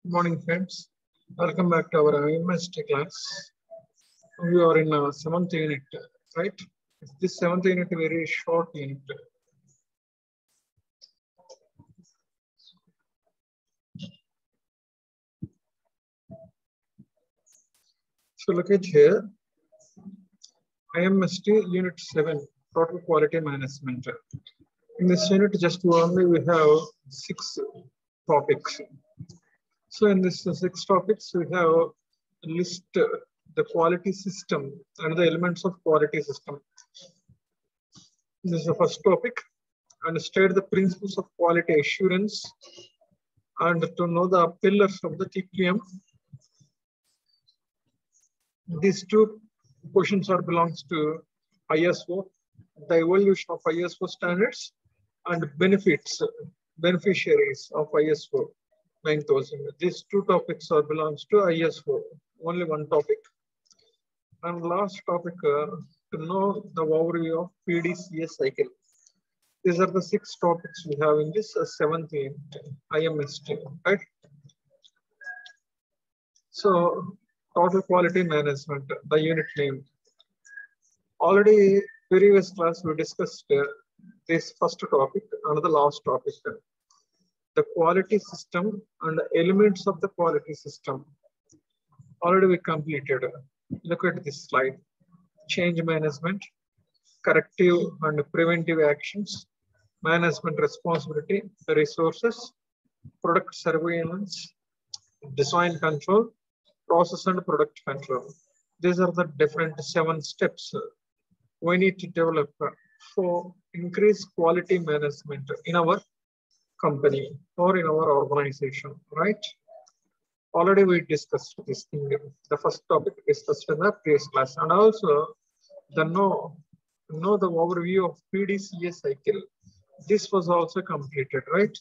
Good morning, friends. Welcome back to our IMST class. We are in 7th unit, right? This 7th unit is a very short unit. So look at here, IMST unit 7, total quality management. In this unit, just only we have 6 topics. So in this 6 topics, we have list the quality system and the elements of quality system. This is the first topic, and state the principles of quality assurance and to know the pillars of the TQM. These two questions are belongs to ISO, the evolution of ISO standards, and beneficiaries of ISO 9000. These two topics are belongs to ISO, only one topic. And last topic, to know the overview of PDCA cycle. These are the 6 topics we have in this 7th IMST, right? So, total quality management, the unit name. Already previous class we discussed this first topic and the last topic. The quality system and the elements of the quality system. Already we completed. Look at this slide. Change management, corrective and preventive actions, management responsibility, resources, product surveillance, design control, process and product control. These are the different 7 steps we need to develop for increased quality management in our company or in our organization, right? Already we discussed this thing. The first topic discussed in the previous class, and also the know the overview of PDCA cycle. This was also completed, right?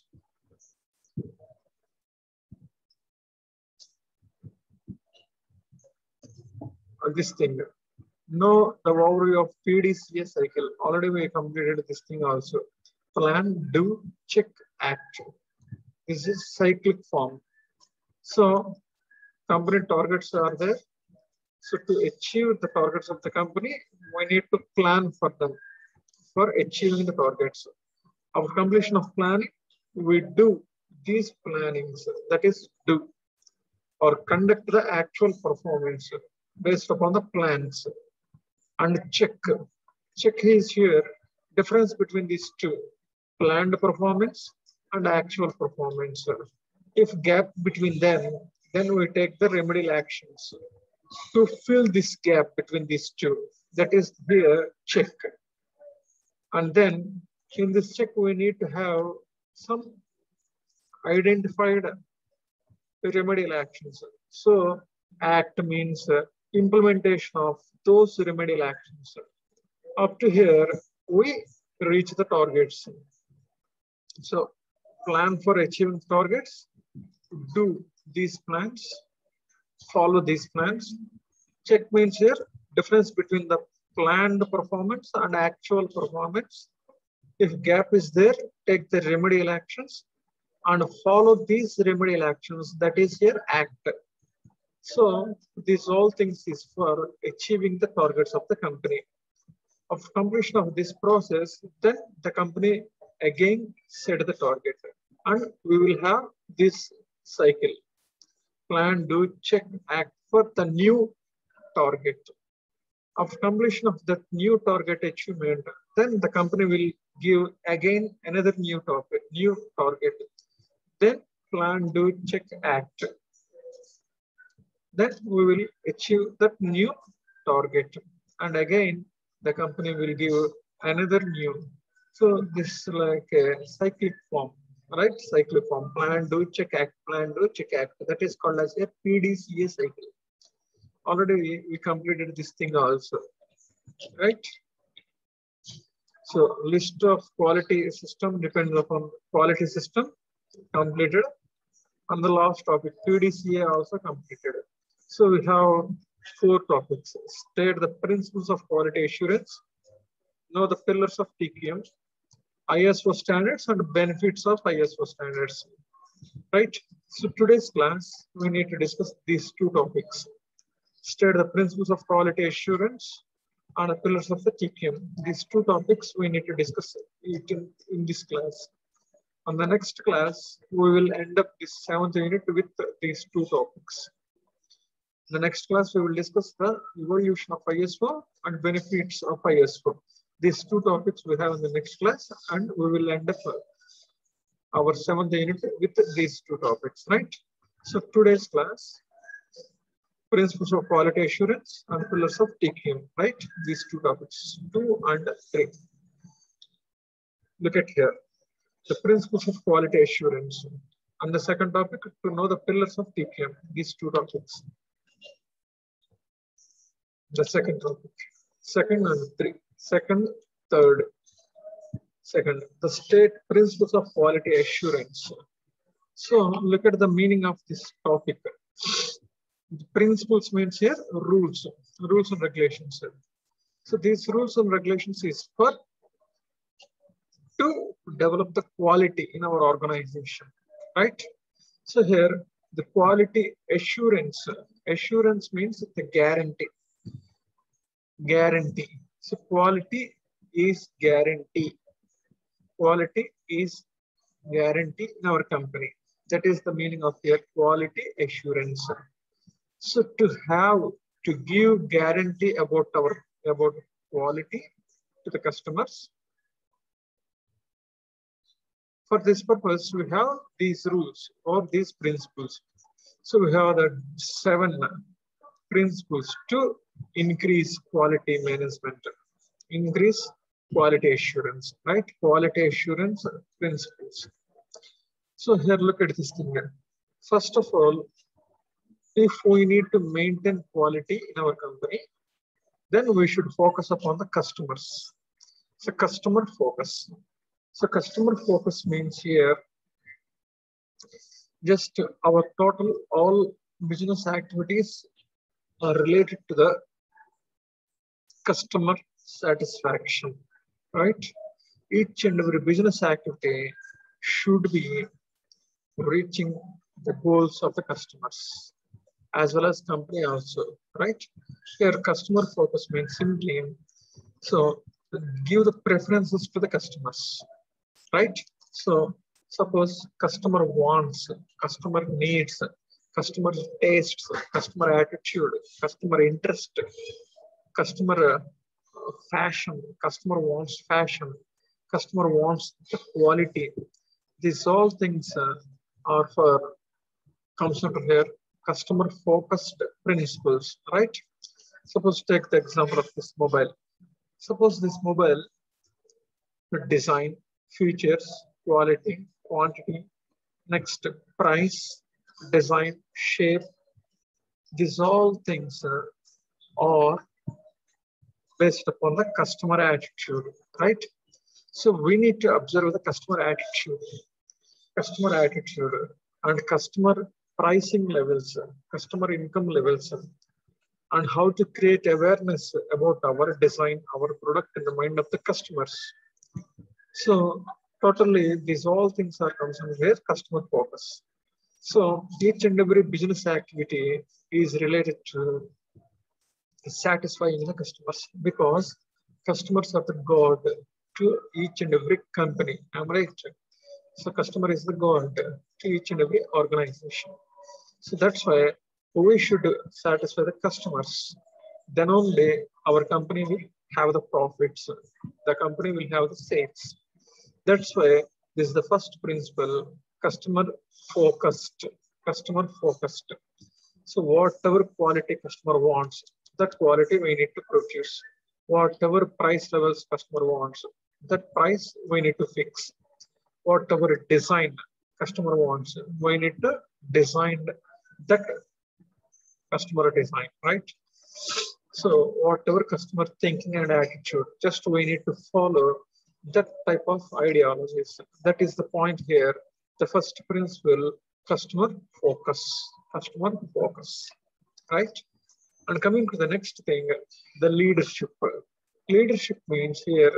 This thing. Know the overview of PDCA cycle. Already we completed this thing also. Plan, do, check, act. This is cyclic form. So company targets are there. So to achieve the targets of the company, we need to plan for them, for achieving the targets. After completion of planning, we do these plannings, that is do, or conduct the actual performance based upon the plans. And check. Check is here, difference between these two, planned performance and actual performance. If gap between them, then we take the remedial actions to fill this gap between these two. That is here, check. And then in this check, we need to have some identified remedial actions. So act means implementation of those remedial actions. Up to here, we reach the targets. So plan for achieving targets, do these plans, follow these plans. Check means here, difference between the planned performance and actual performance. If gap is there, take the remedial actions and follow these remedial actions, that is here act. So these all things is for achieving the targets of the company. After completion of this process, then the company again set the target, and we will have this cycle. Plan, do, check, act for the new target. After completion of the new target achievement, then the company will give again another new target. Then plan, do, check, act. Then we will achieve that new target. And again, the company will give another new. So this is like a cyclic form, right? Cyclic form. Plan, do, check, act. Plan, do, check, act. That is called as a PDCA cycle. Already we completed this thing also, right? So list of quality system depends upon quality system completed. And the last topic, PDCA also completed. So we have 4 topics. State the principles of quality assurance, know the pillars of TQM, ISO standards and benefits of ISO standards. right? So today's class, we need to discuss these two topics. State the principles of quality assurance and the pillars of the TQM. These two topics we need to discuss it in this class. On the next class, we will end up this 7th unit with these two topics. In the next class, we will discuss the evolution of ISO and benefits of ISO. These two topics we have in the next class, and we will end up our 7th unit with these two topics, right? So today's class, principles of quality assurance and pillars of TQM, right? These two topics, 2 and 3. Look at here, the principles of quality assurance. And the second topic, to know the pillars of TQM, these two topics. The second topic, second and 3, second, third, second, the state principles of quality assurance. So look at the meaning of this topic. The principles means here rules and regulations. So these rules and regulations is for to develop the quality in our organization, right? So here the quality assurance. Assurance means the guarantee. Guarantee. So quality is guarantee. Quality is guarantee in our company. That is the meaning of your quality assurance. So to give guarantee about quality to the customers. For this purpose, we have these rules or these principles. So we have the 7 principles to increase quality management, increase quality assurance, right? Quality assurance principles. So here, look at this thing here. First of all, if we need to maintain quality in our company, then we should focus upon the customers. So customer focus. So customer focus means here, just our total all business activities are related to the customer satisfaction, right? Each and every business activity should be reaching the goals of the customers as well as company also, right? Here customer focus means simply, so give the preferences to the customers, right? So suppose customer wants, customer needs, customer tastes, customer attitude, customer interest, customer fashion, customer wants fashion, customer wants the quality. These all things are for, comes under here, customer focused principles, right? Suppose take the example of this mobile. Suppose this mobile, design, features, quality, quantity, next price, design, shape. These all things are based upon the customer attitude, right? So we need to observe the customer attitude and customer pricing levels, customer income levels, and how to create awareness about our design, our product in the mind of the customers. So totally, these all things are concerned with customer focus. So each and every business activity is related to satisfying the customers, because customers are the god to each and every company. Am I right? So customer is the god to each and every organization. So that's why we should satisfy the customers. Then only our company will have the profits. The company will have the sales. That's why this is the first principle, customer focused. Customer focused. So whatever quality customer wants, that quality we need to produce. Whatever price levels customer wants, that price we need to fix. Whatever design customer wants, we need to design that customer design, right? So whatever customer thinking and attitude, just we need to follow that type of ideologies. That is the point here. The first principle, customer focus, right? And coming to the next thing, the leadership. Leadership means here,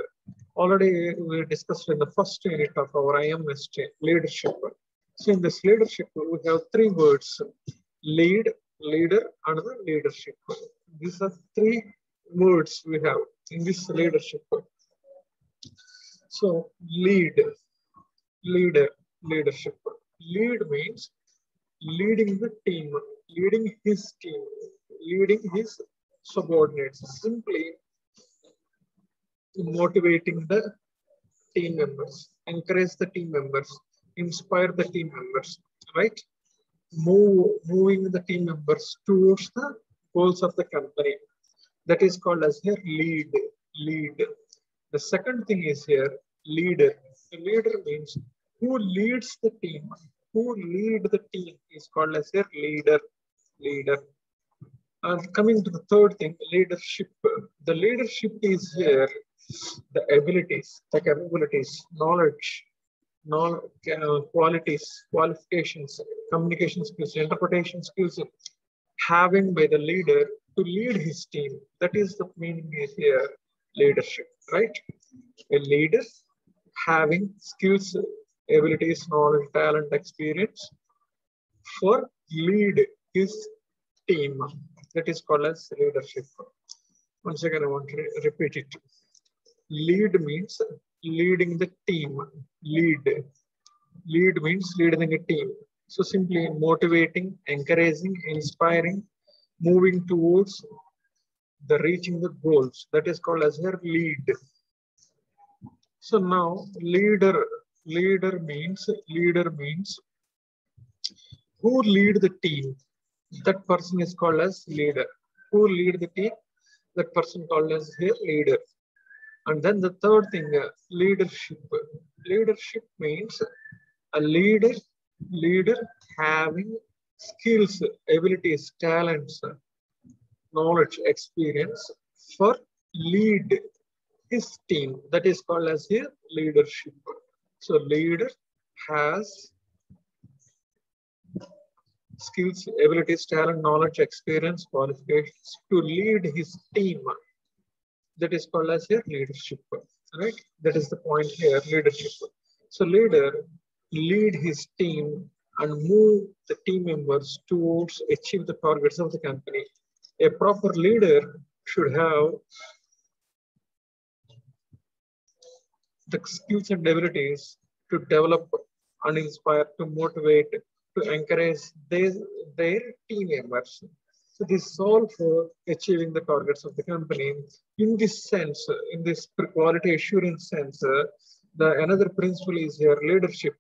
already we discussed in the first unit of our IMST, leadership. So in this leadership, we have three words: lead, leader, and the leadership. These are three words we have in this leadership. So lead, leader, leadership. Lead means leading the team, leading his team, leading his subordinates, simply motivating the team members, encourage the team members, inspire the team members, right? Moving the team members towards the goals of the company. That is called as here lead, lead. The second thing is here leader. The leader means who leads the team. Who lead the team is called as here leader, leader. And coming to the third thing, leadership. The leadership is here the abilities, the capabilities, knowledge, qualities, qualifications, communication skills, interpretation skills having by the leader to lead his team. That is the meaning is here leadership, right? A leader having skills, abilities, knowledge, talent, experience for lead his team. That is called as leadership. Once again, I want to repeat it. Lead means leading the team. Lead. Lead means leading a team. So simply motivating, encouraging, inspiring, moving towards the reaching the goals. That is called as her lead. So now leader means who lead the team. That person is called as leader. Who lead the team? That person called as a leader. And then the third thing, leadership. Leadership means a leader having skills, abilities, talents, knowledge, experience for lead his team. That is called as his leadership. So leader has skills, abilities, talent, knowledge, experience, qualifications to lead his team. That is called as your leadership, right? That is the point here, leadership. So leader lead his team and move the team members towards achieve the targets of the company. A proper leader should have the skills and abilities to develop and inspire, to motivate, to encourage their team members. So this is all for achieving the targets of the company. In this sense, in this quality assurance sense, the another principle is here leadership.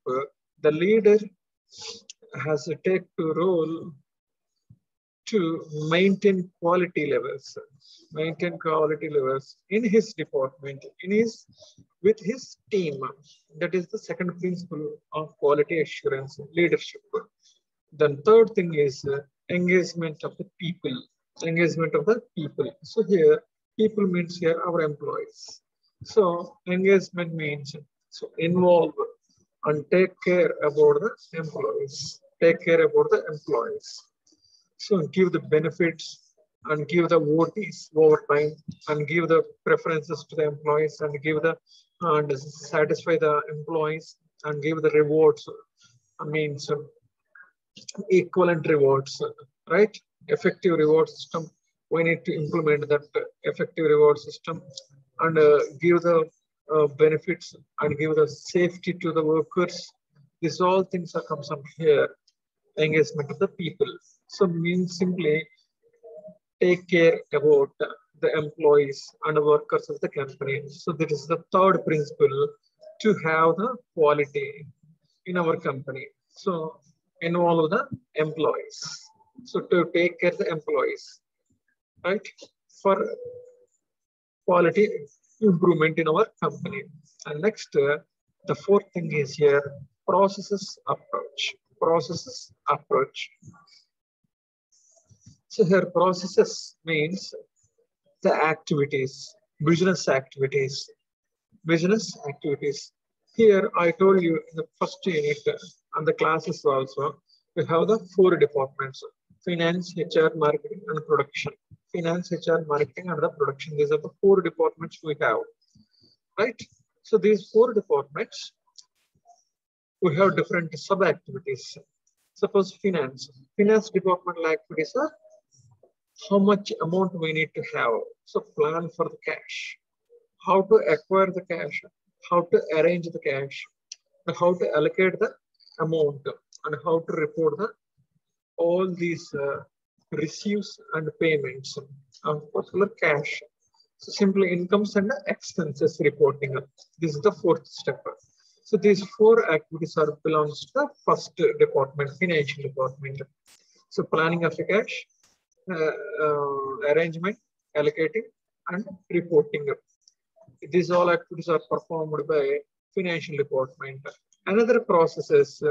The leader has to take the role to maintain quality levels in his department, with his team. That is the second principle of quality assurance leadership. Then third thing is engagement of the people. So here, people means here our employees. So engagement means so involve and take care about the employees. So give the benefits and give the OTs overtime and give the preferences to the employees and give the and satisfy the employees and give the rewards. I mean, so equivalent rewards, right? Effective reward system. We need to implement that effective reward system and give the benefits and give the safety to the workers. These all things are comes from here. Engagement of the people. So means simply take care about the employees and workers of the company. So that is the third principle to have the quality in our company. So involve the employees. So to take care of the employees, right? For quality improvement in our company. And next, the fourth thing is here, processes approach. So here processes means the activities, business activities. Here I told you in the first unit and the classes also, we have the 4 departments: finance, HR, marketing, and production. Finance, HR, marketing, and the production. These are the 4 departments we have, right? So these 4 departments we have different sub-activities. Suppose finance. Finance departmental activities are how much amount we need to have. So plan for the cash, how to acquire the cash, how to arrange the cash, and how to allocate the amount, and how to report the all these receipts and payments of particular cash. So simply incomes and expenses reporting. This is the fourth step. So these four activities are belongs to the first department, financial department. So planning of the cash, arrangement, allocating, and reporting. These all activities are performed by financial department. Another processes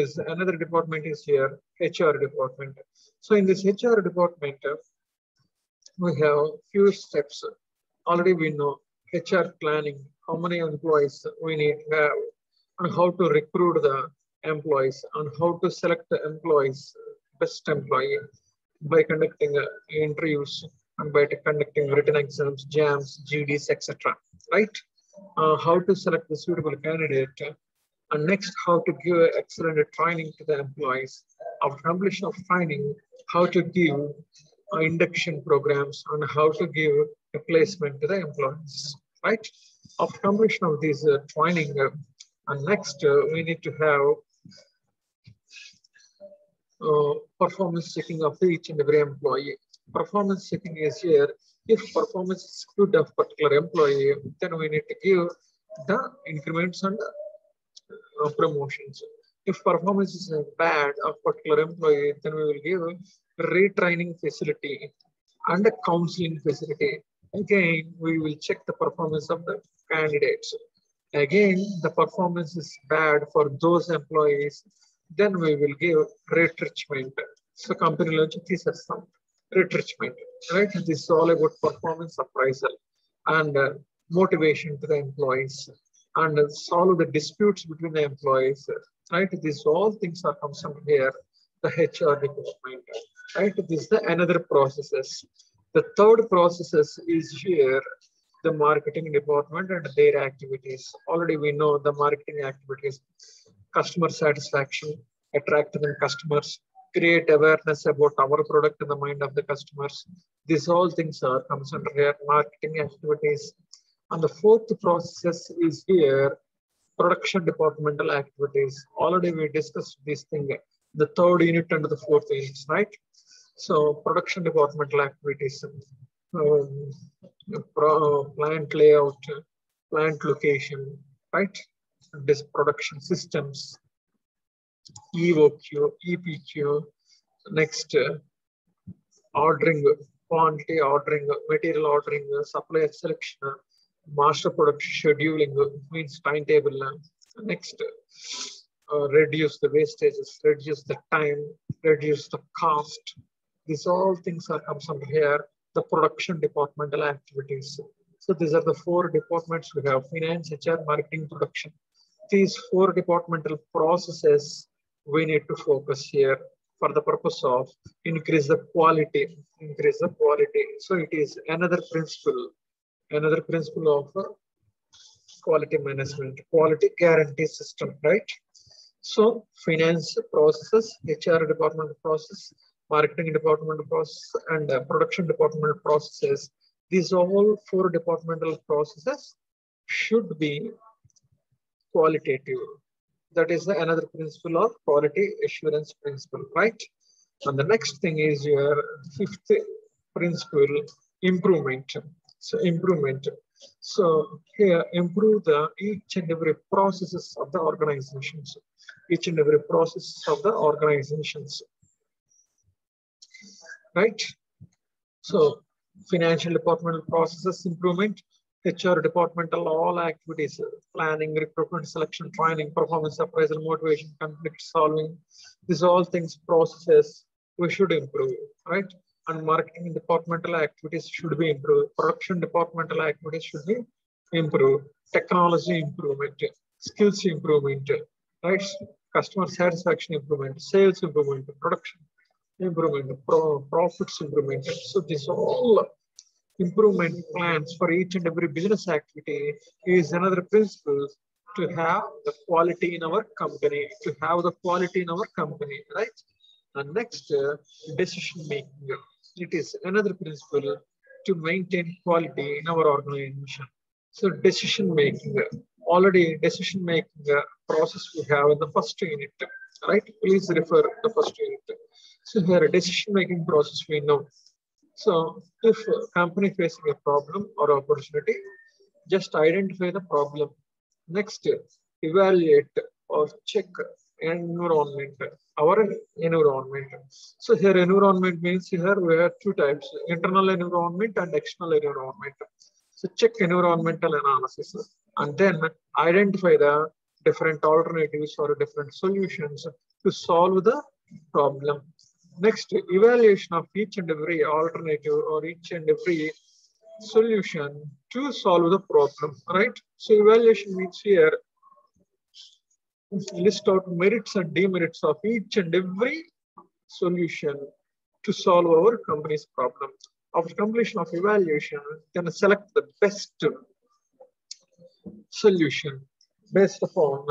is another department is here, HR department. So in this HR department, we have few steps. Already we know HR planning, how many employees we need to have, and how to recruit the employees, and how to select the employees, best employee, by conducting interviews and by conducting written exams, JAMs, GDs, etc. Right? How to select the suitable candidate, and next, how to give excellent training to the employees. After completion of training, how to give induction programs, and how to give a placement to the employees. Right? After completion of this training, and next we need to have performance checking of each and every employee. Performance checking is here. If performance is good of particular employee, then we need to give the increments and promotions. If performance is bad of particular employee, then we will give retraining facility and a counseling facility. Again, we will check the performance of the candidates. Again, the performance is bad for those employees, then we will give retrenchment. So company launch thesis some retrenchment, right? This is all about performance appraisal and motivation to the employees, and solve the disputes between the employees, right? These all things are comes from here, the HR department, right? This is the another processes. The third processes is here, the marketing department and their activities. Already we know the marketing activities, customer satisfaction, attracting customers, create awareness about our product in the mind of the customers. These all things are comes under here, marketing activities. And the fourth process is here, production departmental activities. Already we discussed this thing, the third unit and the fourth unit, right? So production departmental activities, plant layout, plant location, right? This production systems, EOQ, EPQ, next ordering, quantity ordering, material ordering, supplier selection, master production scheduling, means timetable. Next, reduce the wastages, reduce the time, reduce the cost. These all things are comes from here, the production departmental activities. So these are the four departments we have: finance, HR, marketing, production. These four departmental processes we need to focus here for the purpose of increase the quality, increase the quality. So it is another principle of quality management, quality guarantee system, right? So finance processes, HR department process, marketing department process, and production department processes. These all four departmental processes should be qualitative. That is another principle of quality assurance principle, right? And the next thing is your fifth principle, improvement. So improvement. So here, improve the each and every processes of the organizations. Each and every process of the organizations, right? So financial departmental processes improvement, HR departmental all activities, planning, recruitment, selection, training, performance appraisal, motivation, conflict solving. These all things processes we should improve, right? And marketing departmental activities should be improved. Production departmental activities should be improved. Technology improvement, skills improvement, right? Customer satisfaction improvement, sales improvement, production improvement, profits improvement. So these all improvement plans for each and every business activity is another principle to have the quality in our company, right? And next, decision making. It is another principle to maintain quality in our organization. So decision making, already decision making process we have in the first unit, right? Please refer the first unit. So here, decision making process we know. So if a company facing a problem or opportunity, just identify the problem. Next, evaluate or check environment, our environment. So here environment means here we have two types, internal environment and external environment. So check environmental analysis and then identify the different alternatives or different solutions to solve the problem. Next, evaluation of each and every alternative or each and every solution to solve the problem, right? So evaluation means here list out merits and demerits of each and every solution to solve our company's problem. After completion of evaluation, then select the best solution based upon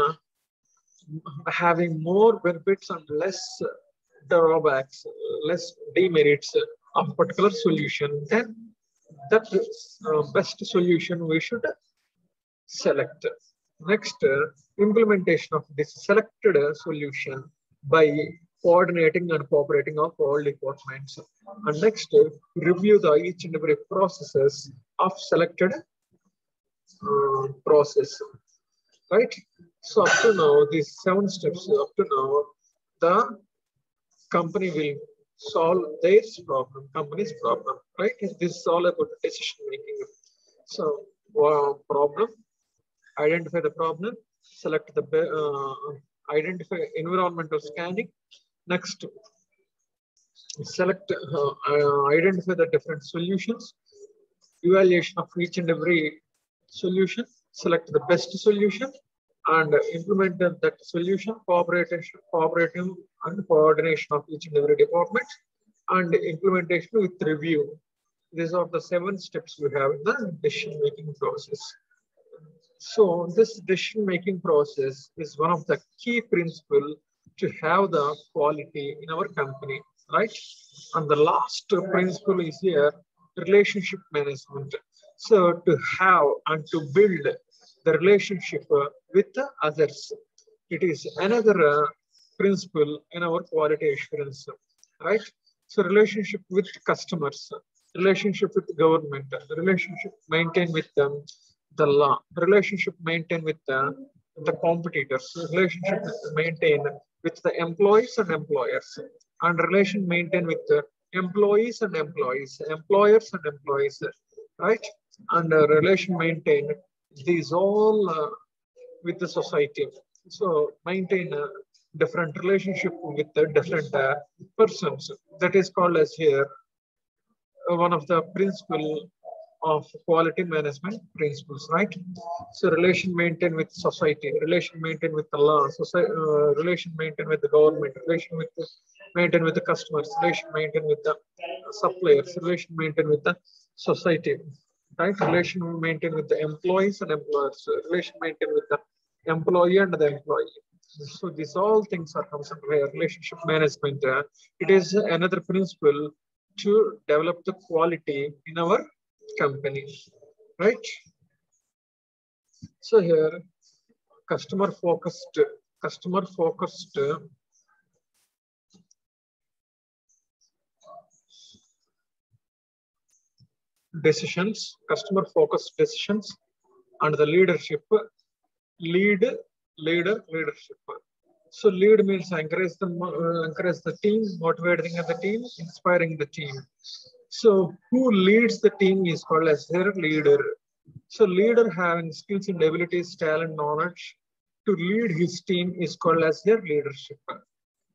having more benefits and less drawbacks, less demerits of a particular solution. Then that best solution we should select. Next, implementation of this selected solution by coordinating and cooperating of all departments. And next, review the each and every processes of selected process, right? So up to now, these 7 steps, up to now, the company will solve their problem, company's problem, right? This is all about decision making. So problem, identify the problem, select the identify environmental scanning. Next, select identify the different solutions, evaluation of each and every solution, select the best solution and implement that solution, cooperating and coordination of each and every department, and implementation with review. These are the 7 steps we have in the decision making process. So this decision making process is one of the key principles to have the quality in our company, right? And the last principle is here, relationship management. So to have and to build the relationship with the others, it is another principle in our quality assurance, right? So relationship with customers, relationship with government, relationship maintained with them, the law, relationship maintained with the competitors, relationship maintained with the employees and employers, and relation maintained with the employees and employees, employers and employees, right? And relation maintained, these all with the society. So maintain a different relationship with the different persons. That is called as here one of the principle of quality management principles, right? So relation maintained with society, relation maintained with the law, relation maintained with the government, relation with the, maintained with the customers, relation maintained with the suppliers, relation maintained with the society, right? Relation maintained with the employees and employers, relation maintained with the employee and the employee. So these all things are considered relationship management. It is another principle to develop the quality in our company, right? So here, customer focused decisions, customer focused decisions, and the leadership, leadership. So lead means encourage the team, motivating the team, inspiring the team. So who leads the team is called as their leader. So leader having skills and abilities, talent, knowledge to lead his team is called as their leadership.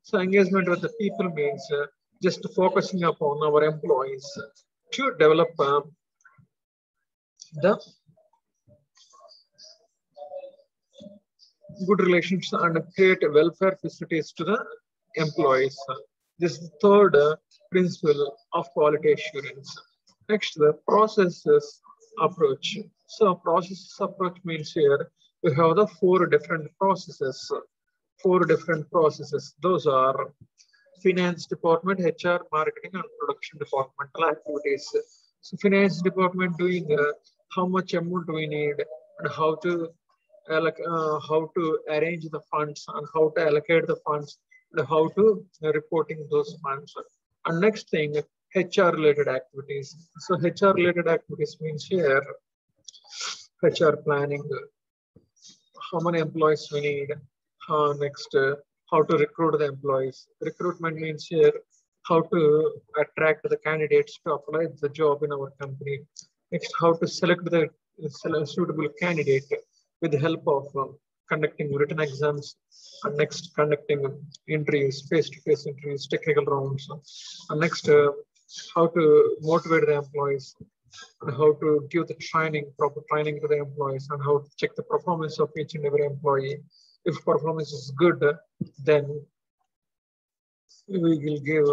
So engagement with the people means just focusing upon our employees to develop the good relationships and create welfare facilities to the employees. This is the third principle of quality assurance. Next, the processes approach. So processes approach means here we have the four different processes. Those are finance department, HR, marketing, and production departmental activities. So finance department doing how much amount we need and how to arrange the funds and how to allocate the funds and how to reporting those funds. And next thing, HR related activities. So HR related activities means here HR planning, how many employees we need. Next, how to recruit the employees. Recruitment means here how to attract the candidates to apply the job in our company. Next, how to select the suitable candidate with the help of conducting written exams, and next conducting interviews, face-to-face interviews, technical rounds, and next how to motivate the employees and how to give the training, proper training to the employees, and how to check the performance of each and every employee. If performance is good, then we will give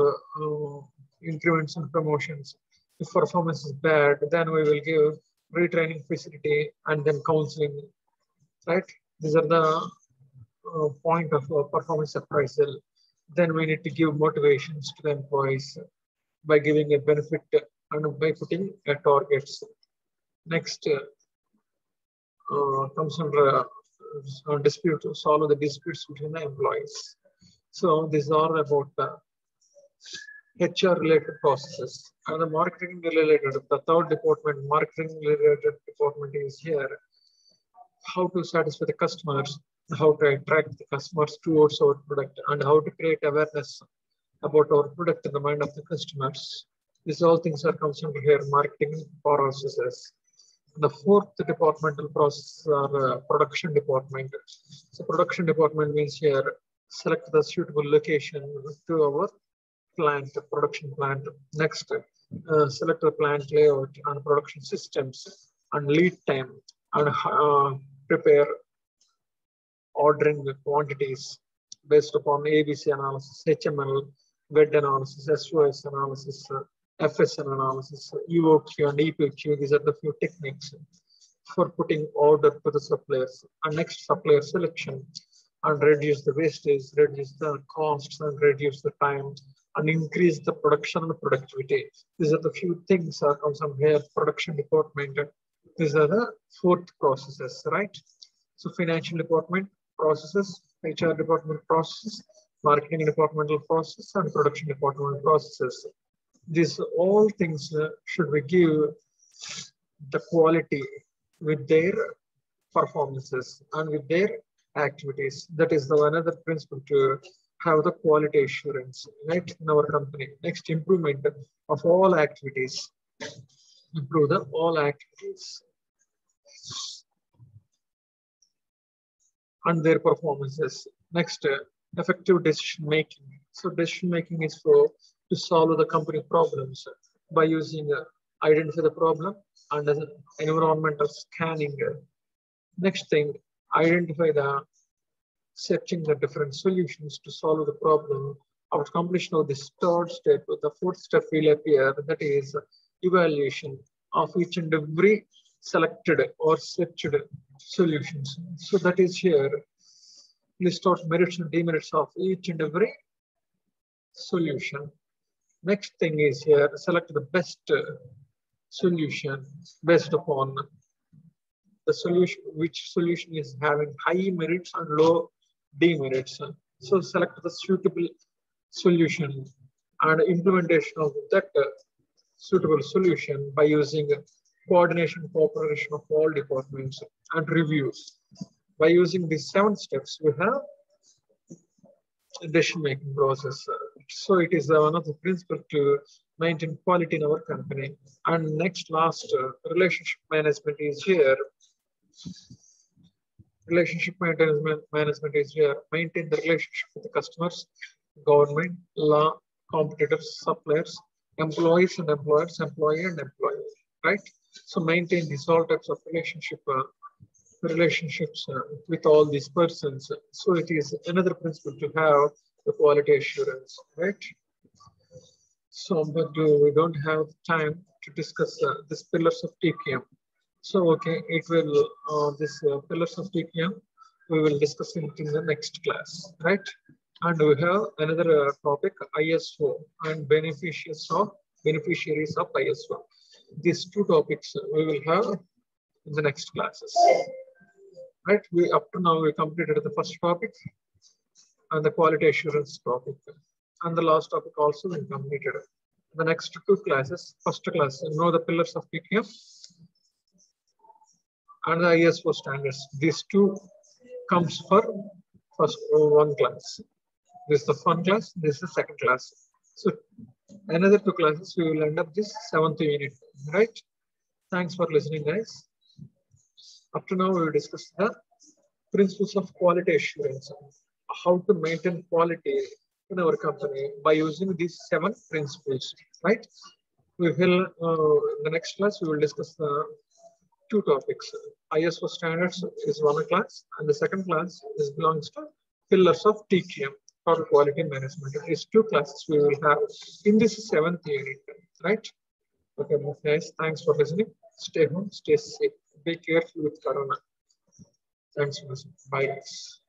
increments and promotions. If performance is bad, then we will give retraining facility and then counseling, right? These are the point of performance appraisal. Then we need to give motivations to the employees by giving a benefit and by putting targets. Next comes under dispute, to solve the disputes between the employees. So these are about the HR related processes. And the marketing related, the third department, marketing related department is here. How to satisfy the customers, how to attract the customers towards our product, and how to create awareness about our product in the mind of the customers. These all things are comes under here, marketing processes. The fourth departmental process are production department. So production department means here, select the suitable location to our plant, production plant. Next, select the plant layout and production systems and lead time, and prepare ordering quantities based upon ABC analysis, HML, WED analysis, SOS analysis, FSN analysis, EOQ and EPQ. These are the few techniques for putting order to the suppliers. And next, supplier selection, and reduce the wastage, reduce the costs, and reduce the time, and increase the production and productivity. These are the few things that comes from here, production department. These are the fourth processes, right? So financial department processes, HR department processes, marketing departmental process, and production department processes. These all things should we give the quality with their performances and with their activities. That is the another principle to have the quality assurance, right, in our company. Next, improvement of all activities. Improve the all activities and their performances. Next, effective decision making. So decision making is to solve the company problems by using identify the problem and environmental scanning. Next thing, identify the searching the different solutions to solve the problem. After completion of this third step, the fourth step will appear, that is evaluation of each and every selected or searched solutions. So that is here, list out merits and demerits of each and every solution. Next thing is here, select the best solution based upon the solution, which solution is having high merits and low demerits. So select the suitable solution and implementation of that suitable solution by using coordination, cooperation of all departments and reviews. By using these 7 steps, we have decision-making process. So it is one of the principles to maintain quality in our company. And next, last, relationship management is here. Relationship management is here. Maintain the relationship with the customers, government, law, competitors, suppliers, employees and employers, employee and employer, right? So maintain these all types of relationships with all these persons. So it is another principle to have the quality assurance, right? So, but we don't have time to discuss these pillars of TQM. So, okay, it will, this pillars of TPM, we will discuss it in the next class, right? And we have another topic, ISO and beneficiaries of ISO. These two topics we will have in the next classes, right? We up to now we completed the first topic and the quality assurance topic, and the last topic also we completed. The next two classes, first class, know the pillars of TPM and the ISO standards. These two comes for first one class. This is the fun class, this is the second class. So another two classes, we will end up this 7th unit, right? Thanks for listening, guys. Up to now, we will discuss the principles of quality assurance, how to maintain quality in our company by using these 7 principles, right? We will, in the next class, we will discuss the two topics. ISO standards is one class, and the second class belongs to pillars of TQM, total quality management. These two classes we will have in this 7th unit, right? Okay, guys, thanks for listening. Stay home, stay safe. Be careful with Corona. Thanks for listening. Bye, guys.